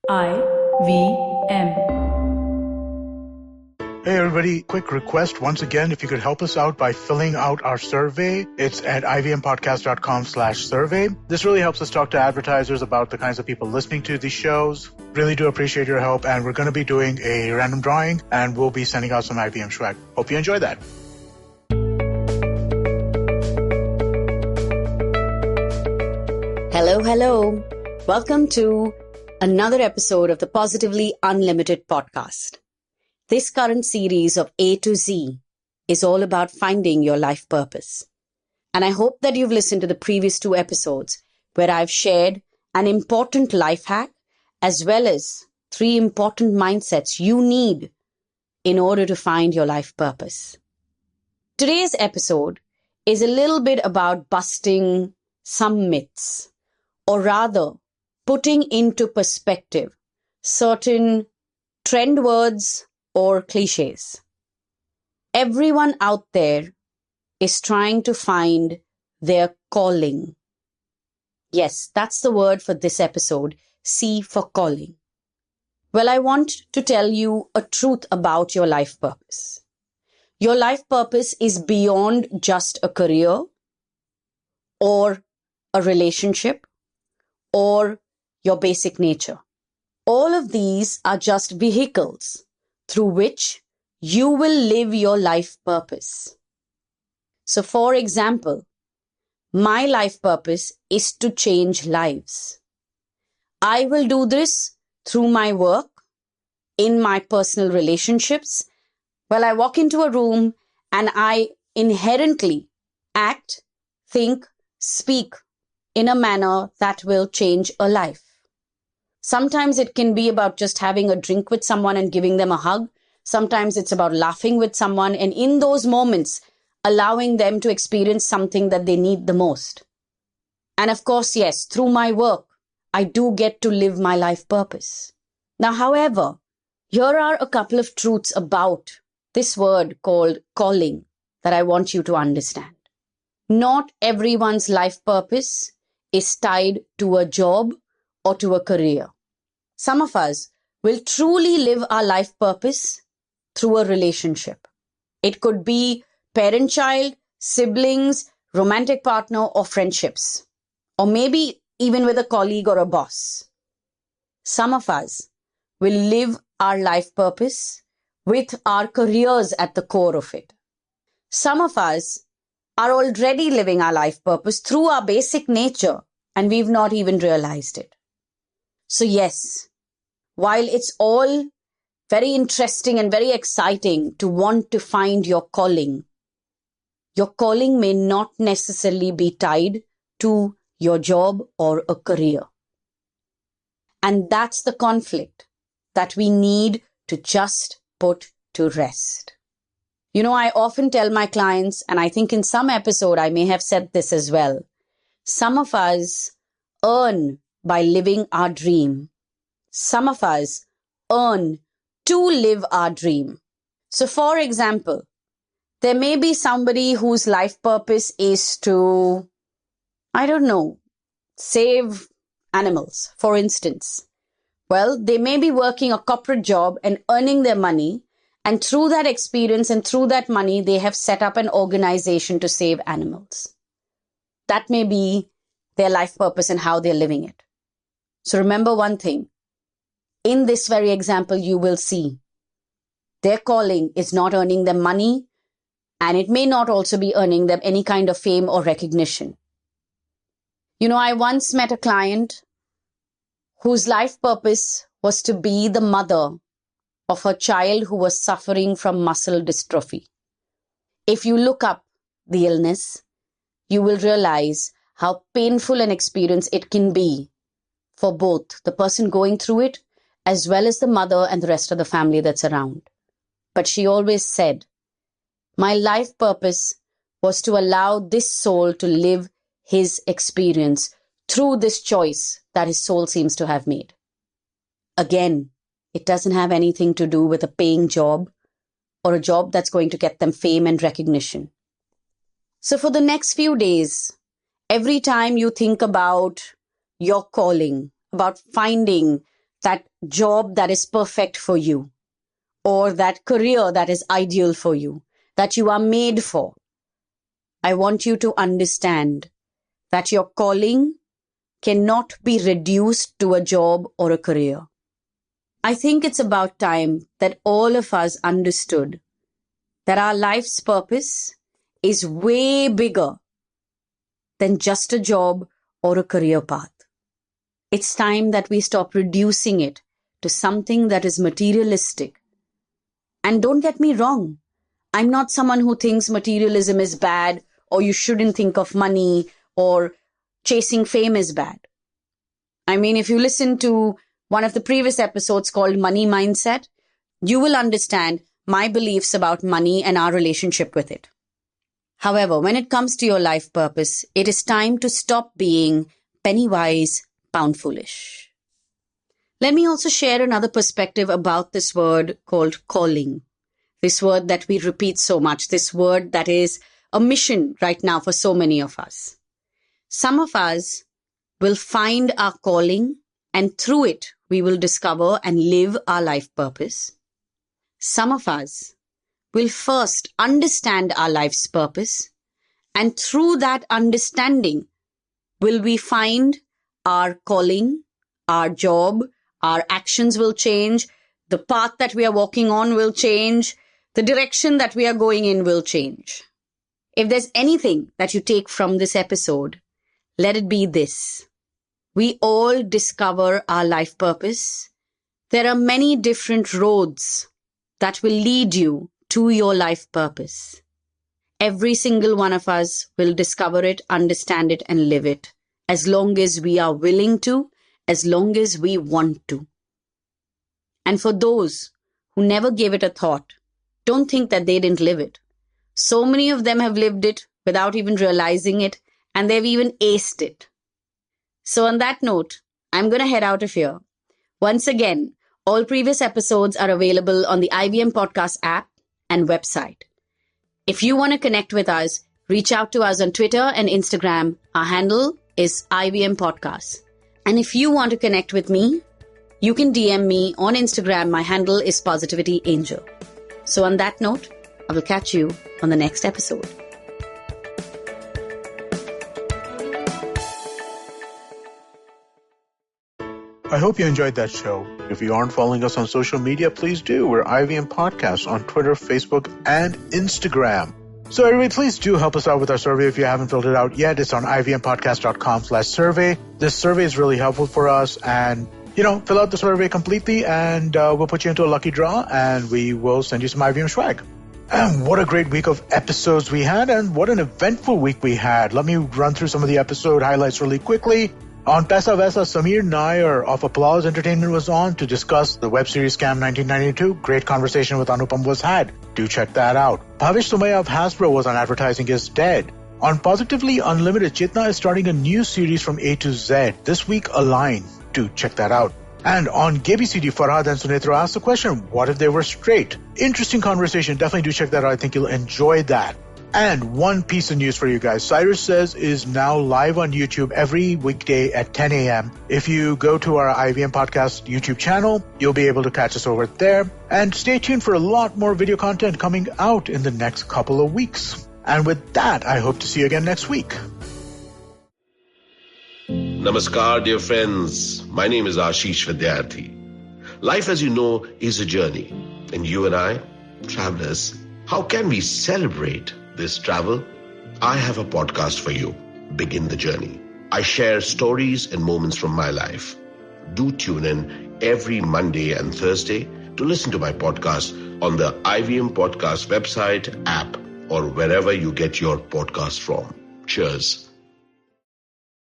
IVM. Hey everybody, quick request once again, if you could help us out by filling out our survey. It's at ivmpodcast.com/survey. This really helps us talk to advertisers about the kinds of people listening to these shows. Really do appreciate your help, and we're going to be doing a random drawing, and we'll be sending out some IVM swag. Hope you enjoy that. Hello. Welcome to another episode of the Positively Unlimited podcast. This current series of A to Z is all about finding your life purpose. And I hope that you've listened to the previous 2 episodes where I've shared an important life hack as well as 3 important mindsets you need in order to find your life purpose. Today's episode is a little bit about busting some myths, or rather putting into perspective certain trend words or cliches. Everyone out there is trying to find their calling. Yes, that's the word for this episode, C for calling. Well, I want to tell you a truth about your life purpose. Your life purpose is beyond just a career or a relationship or your basic nature. All of these are just vehicles through which you will live your life purpose. So, for example, my life purpose is to change lives. I will do this through my work, in my personal relationships. Well, I walk into a room and I inherently act, think, speak in a manner that will change a life. Sometimes it can be about just having a drink with someone and giving them a hug. Sometimes it's about laughing with someone and in those moments, allowing them to experience something that they need the most. And of course, yes, through my work, I do get to live my life purpose. Now, however, here are a couple of truths about this word called calling that I want you to understand. Not everyone's life purpose is tied to a job or to a career. Some of us will truly live our life purpose through a relationship. It could be parent-child, siblings, romantic partner, or friendships. Or maybe even with a colleague or a boss. Some of us will live our life purpose with our careers at the core of it. Some of us are already living our life purpose through our basic nature, and we've not even realized it. So yes, while it's all very interesting and very exciting to want to find your calling may not necessarily be tied to your job or a career. And that's the conflict that we need to just put to rest. You know, I often tell my clients, and I think in some episode I may have said this as well, some of us earn by living our dream. Some of us earn to live our dream. So for example, there may be somebody whose life purpose is to, save animals, for instance. Well, they may be working a corporate job and earning their money, and through that experience and through that money, they have set up an organization to save animals. That may be their life purpose and how they're living it. So remember one thing. In this very example, you will see their calling is not earning them money, and it may not also be earning them any kind of fame or recognition. You know, I once met a client whose life purpose was to be the mother of a child who was suffering from muscle dystrophy. If you look up the illness, you will realize how painful an experience it can be for both the person going through it as well as the mother and the rest of the family that's around. But she always said, my life purpose was to allow this soul to live his experience through this choice that his soul seems to have made. Again, it doesn't have anything to do with a paying job or a job that's going to get them fame and recognition. So for the next few days, every time you think about your calling, about finding that job that is perfect for you, or that career that is ideal for you, that you are made for. I want you to understand that your calling cannot be reduced to a job or a career. I think it's about time that all of us understood that our life's purpose is way bigger than just a job or a career path. It's time that we stop reducing it to something that is materialistic. And don't get me wrong, I'm not someone who thinks materialism is bad, or you shouldn't think of money, or chasing fame is bad. I mean, if you listen to one of the previous episodes called Money Mindset, you will understand my beliefs about money and our relationship with it. However, when it comes to your life purpose, it is time to stop being penny wise, pound foolish. Let me also share another perspective about this word called calling. This word that we repeat so much, this word that is a mission right now for so many of us. Some of us will find our calling, and through it, we will discover and live our life purpose. Some of us will first understand our life's purpose, and through that understanding, will we find our calling, our job, our actions will change, the path that we are walking on will change, the direction that we are going in will change. If there's anything that you take from this episode, let it be this. We all discover our life purpose. There are many different roads that will lead you to your life purpose. Every single one of us will discover it, understand it, and live it, as long as we are willing to, as long as we want to. And for those who never gave it a thought, don't think that they didn't live it. So many of them have lived it without even realizing it, and they've even aced it. So on that note, I'm going to head out of here. Once again, all previous episodes are available on the IVM Podcast app and website. If you want to connect with us, reach out to us on Twitter and Instagram. Our handle is IVM Podcast. And if you want to connect with me, you can DM me on Instagram. My handle is Positivity Angel. So on that note, I will catch you on the next episode. I hope you enjoyed that show. If you aren't following us on social media, please do. We're IVM Podcasts on Twitter, Facebook, and Instagram. So everybody, please do help us out with our survey if you haven't filled it out yet. It's on ivmpodcast.com/survey. This survey is really helpful for us, and fill out the survey completely, and we'll put you into a lucky draw, and we will send you some IVM swag. And what a great week of episodes we had, and what an eventful week we had. Let me run through some of the episode highlights really quickly. On Pesa Vesa, Samir Nair of Applause Entertainment was on to discuss the web series Scam 1992. Great conversation with Anupam was had. Do check that out. Bhavish Sumaya of Hasbro was on Advertising is Dead. On Positively Unlimited, Chetna is starting a new series from A to Z. This week, Align. Do check that out. And on GabyCD, Farhad and Sunitra asked the question, what if they were straight? Interesting conversation. Definitely do check that out. I think you'll enjoy that. And one piece of news for you guys. Cyrus Says is now live on YouTube every weekday at 10 a.m. If you go to our IVM Podcast YouTube channel, you'll be able to catch us over there. And stay tuned for a lot more video content coming out in the next couple of weeks. And with that, I hope to see you again next week. Namaskar, dear friends. My name is Ashish Vidyarthi. Life, as you know, is a journey. And you and I, travelers, how can we celebrate this travel? I have a podcast for you, Begin the Journey. I share stories and moments from my life. Do tune in every Monday and Thursday to listen to my podcast on the IVM Podcast website, app, or wherever you get your podcast from. Cheers.